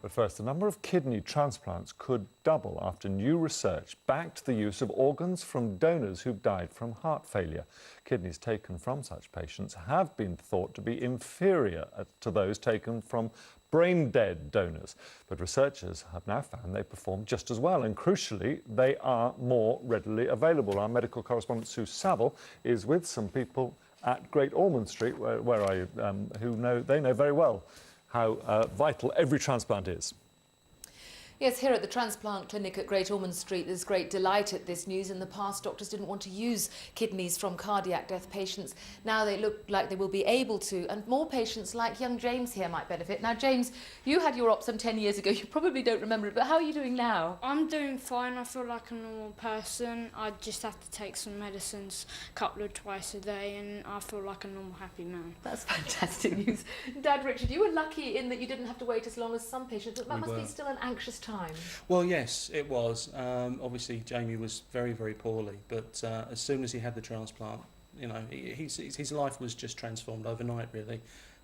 But first, the number of kidney transplants could double after new research backed the use of organs from donors who've died from heart failure. Kidneys taken from such patients have been thought to be inferior to those taken from brain-dead donors. But researchers have now found they perform just as well, and crucially, they are more readily available. Our medical correspondent Sue Saville is with some people at Great Ormond Street, who know very well how vital every transplant is. Yes, here at the transplant clinic at Great Ormond Street, there's great delight at this news. In the past, doctors didn't want to use kidneys from cardiac death patients. Now they look like they will be able to, and more patients like young James here might benefit. Now, James, you had your op some 10 years ago. You probably don't remember it, but how are you doing now? I'm doing fine. I feel like a normal person. I just have to take some medicines twice a day, and I feel like a normal, happy man. That's fantastic news. Dad Richard, you were lucky in that you didn't have to wait as long as some patients, but that must be still an anxious time. Well, yes, it was. Obviously, Jamie was very, very poorly, but as soon as he had the transplant, you know, his life was just transformed overnight, really,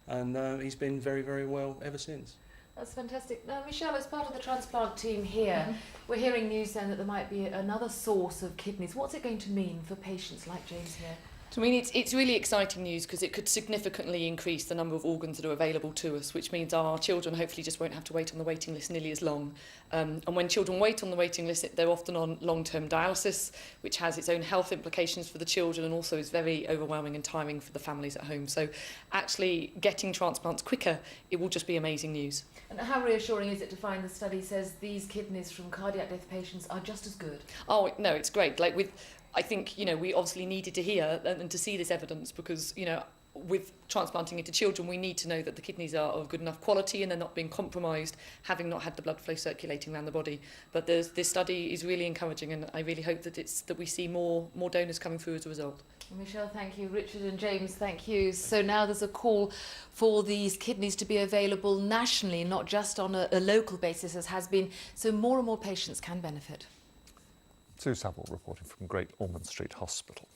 and he's been very, very well ever since. That's fantastic. Now, Michelle, as part of the transplant team here, we're hearing news then that there might be another source of kidneys. What's it going to mean for patients like James here? So, I mean, it's really exciting news because it could significantly increase the number of organs that are available to us, which means our children hopefully just won't have to wait on the waiting list nearly as long. And when children wait on the waiting list, they're often on long-term dialysis, which has its own health implications for the children and also is very overwhelming and tiring for the families at home. So actually getting transplants quicker, it will just be amazing news. And how reassuring is it to find the study says these kidneys from cardiac death patients are just as good? Oh, no, it's great. I think, you know, we obviously needed to hear and to see this evidence because, you know, with transplanting into children, we need to know that the kidneys are of good enough quality and they're not being compromised, having not had the blood flow circulating around the body. But this study is really encouraging, and I really hope that we see more donors coming through as a result. Michelle, thank you. Richard and James, thank you. So now there's a call for these kidneys to be available nationally, not just on a local basis as has been, so more and more patients can benefit. Sue Saville reporting from Great Ormond Street Hospital.